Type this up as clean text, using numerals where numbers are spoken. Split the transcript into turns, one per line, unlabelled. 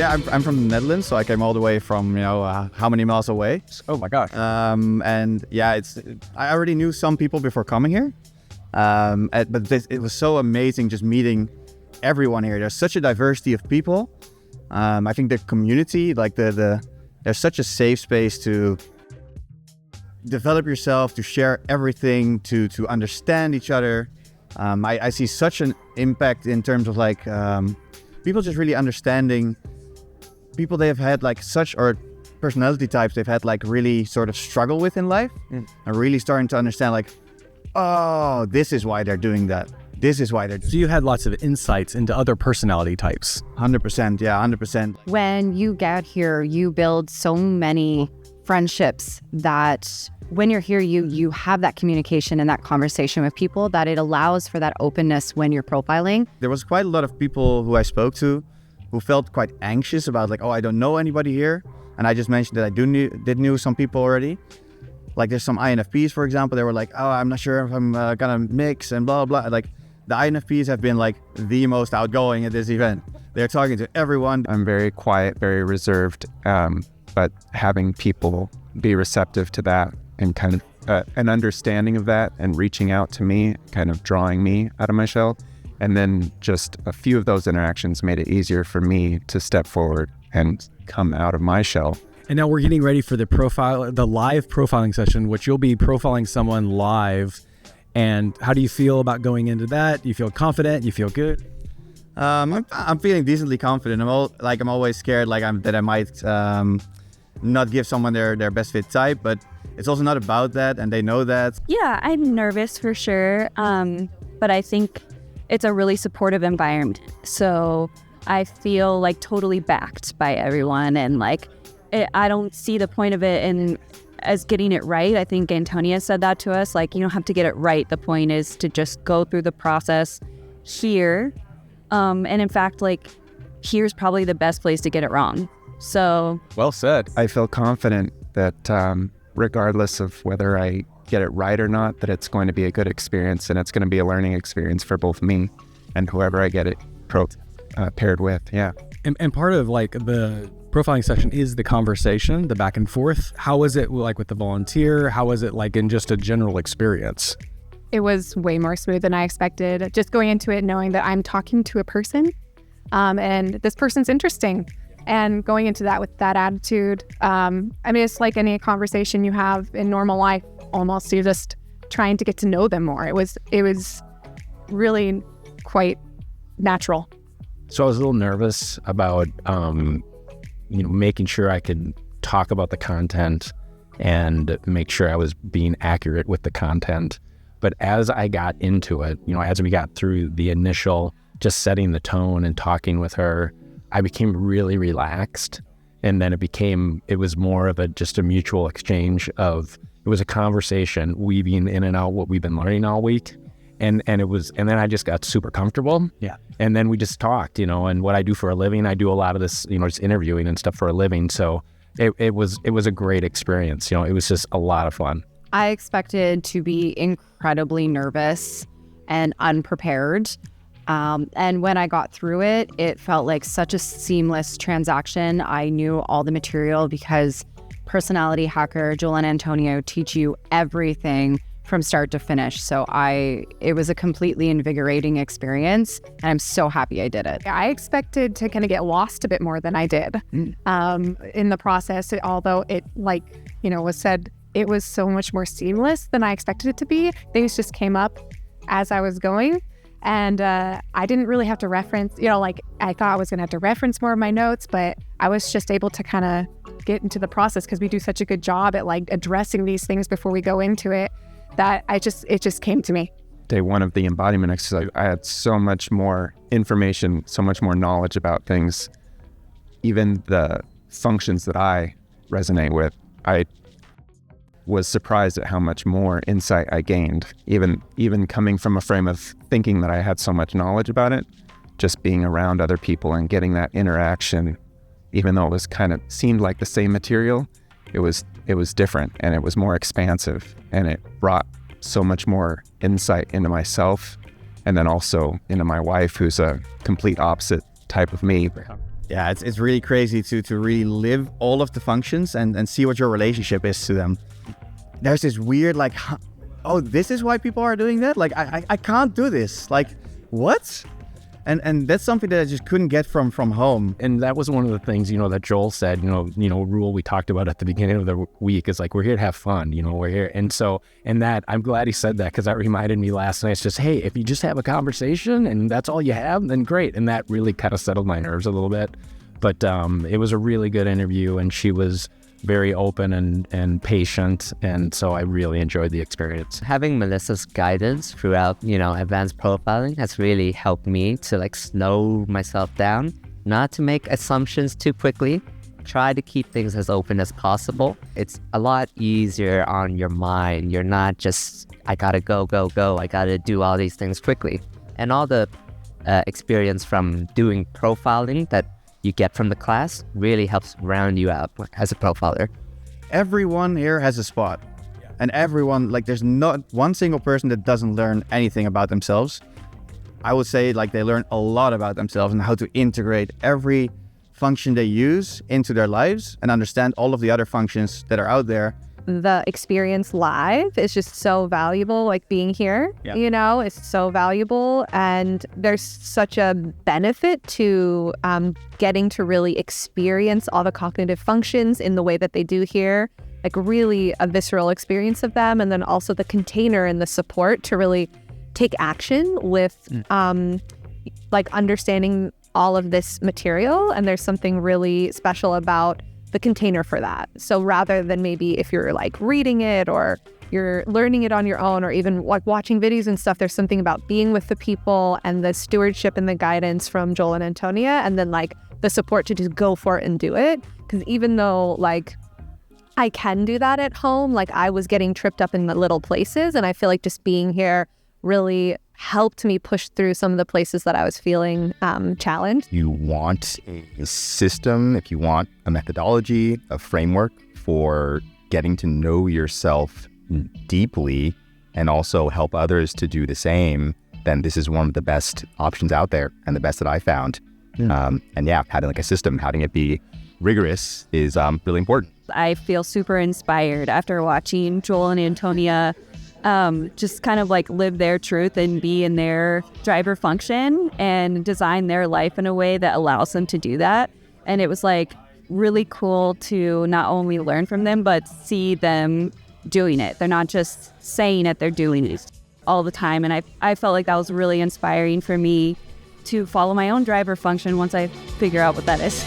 yeah, I'm from the Netherlands, so I came all the way from, how many miles away.
Oh my gosh.
And yeah, I already knew some people before coming here. But it was so amazing just meeting everyone here. There's such a diversity of people. I think the community, like there's such a safe space to develop yourself, to share everything, to understand each other. I see such an impact in terms of like people just really understanding people they have had like such, or personality types they've had like really sort of struggle with in life, and really starting to understand like, oh, this is why they're doing that. This is why they're doing.
So you had lots of insights into other personality types.
100%, yeah, 100%.
When you get here, you build so many friendships that when you're here, you have that communication and that conversation with people that it allows for that openness when you're profiling.
There was quite a lot of people who I spoke to who felt quite anxious about like, oh, I don't know anybody here. And I just mentioned that I did knew some people already. Like there's some INFPs, for example, they were like, oh, I'm not sure if I'm gonna mix and blah, blah. Like the INFPs have been like the most outgoing at this event. They're talking to everyone.
I'm very quiet, very reserved, but having people be receptive to that and kind of an understanding of that and reaching out to me, kind of drawing me out of my shell. And then just a few of those interactions made it easier for me to step forward and come out of my shell.
And now we're getting ready for the live profiling session, which you'll be profiling someone live. And how do you feel about going into that? You feel confident? You feel good?
I'm feeling decently confident. I'm always scared that I might not give someone their best fit type, but it's also not about that, and they know that.
Yeah, I'm nervous for sure, but I think it's a really supportive environment. So I feel like totally backed by everyone, and like I don't see the point of it as getting it right. I think Antonia said that to us, like you don't have to get it right. The point is to just go through the process here. And in fact, like here's probably the best place to get it wrong. So
well said.
I feel confident that regardless of whether I get it right or not, that it's going to be a good experience, and it's going to be a learning experience for both me and whoever I get it paired with. Yeah.
And part of like the profiling session is the conversation, the back and forth. How was it like with the volunteer? How was it like in just a general experience?
It was way more smooth than I expected. Just going into it knowing that I'm talking to a person and this person's interesting. And going into that with that attitude, it's like any conversation you have in normal life, almost. You're just trying to get to know them more. It was really quite natural.
So I was a little nervous about, making sure I could talk about the content and make sure I was being accurate with the content. But as I got into it, as we got through the initial just setting the tone and talking with her, I became really relaxed. And then it was more of just a mutual exchange it was a conversation weaving in and out what we've been learning all week. And then I just got super comfortable.
Yeah.
And then we just talked, and what I do for a living, I do a lot of this, just interviewing and stuff for a living. So it was a great experience. It was just a lot of fun.
I expected to be incredibly nervous and unprepared. And when I got through it, it felt like such a seamless transaction. I knew all the material because Personality Hacker, Joel and Antonio teach you everything from start to finish. So it was a completely invigorating experience, and I'm so happy I did it.
I expected to kind of get lost a bit more than I did in the process, although it was said, it was so much more seamless than I expected it to be. Things just came up as I was going. And I didn't really have to reference, I thought I was going to have to reference more of my notes, but I was just able to kind of get into the process because we do such a good job at like addressing these things before we go into it that it just came to me.
Day one of the embodiment exercise, I had so much more information, so much more knowledge about things, even the functions that I resonate with. I was surprised at how much more insight I gained, even coming from a frame of thinking that I had so much knowledge about it. Just being around other people and getting that interaction, even though it was kind of seemed like the same material, it was different, and it was more expansive, and it brought so much more insight into myself, and then also into my wife, who's a complete opposite type of me.
Yeah, it's really crazy to really live all of the functions and see what your relationship is to them. There's this weird like, oh, this is why people are doing that? Like, I can't do this. Like, what? And that's something that I just couldn't get from home.
And that was one of the things, that Joel said, rule we talked about at the beginning of the week is like, we're here to have fun, we're here. And so, that, I'm glad he said that, because that reminded me last night. It's just, hey, if you just have a conversation and that's all you have, then great. And that really kind of settled my nerves a little bit. But it was a really good interview, and she was very open and patient, and so I really enjoyed the experience.
Having Melissa's guidance throughout, advanced profiling has really helped me to like slow myself down, not to make assumptions too quickly, try to keep things as open as possible. It's a lot easier on your mind. You're not just, I gotta go, I gotta do all these things quickly. And all the experience from doing profiling that you get from the class really helps round you out as a profiler.
Everyone here has a spot. And everyone, like, there's not one single person that doesn't learn anything about themselves. I would say, like, they learn a lot about themselves and how to integrate every function they use into their lives and understand all of the other functions that are out there.
The experience live is just so valuable, like being here, it's so valuable. And there's such a benefit to getting to really experience all the cognitive functions in the way that they do here, like really a visceral experience of them. And then also the container and the support to really take action with like understanding all of this material. And there's something really special about the container for that. So rather than maybe if you're like reading it or you're learning it on your own or even like watching videos and stuff, there's something about being with the people and the stewardship and the guidance from Joel and Antonia, and then like the support to just go for it and do it. Because even though like I can do that at home, like I was getting tripped up in the little places, and I feel like just being here really helped me push through some of the places that I was feeling challenged.
You want a system, if you want a methodology, a framework for getting to know yourself deeply and also help others to do the same, then this is one of the best options out there and the best that I found. And having like a system, having it be rigorous is really important.
I feel super inspired after watching Joel and Antonia just kind of like live their truth and be in their driver function and design their life in a way that allows them to do that. And it was like really cool to not only learn from them, but see them doing it. They're not just saying it, they're doing it all the time. And I felt like that was really inspiring for me to follow my own driver function once I figure out what that is.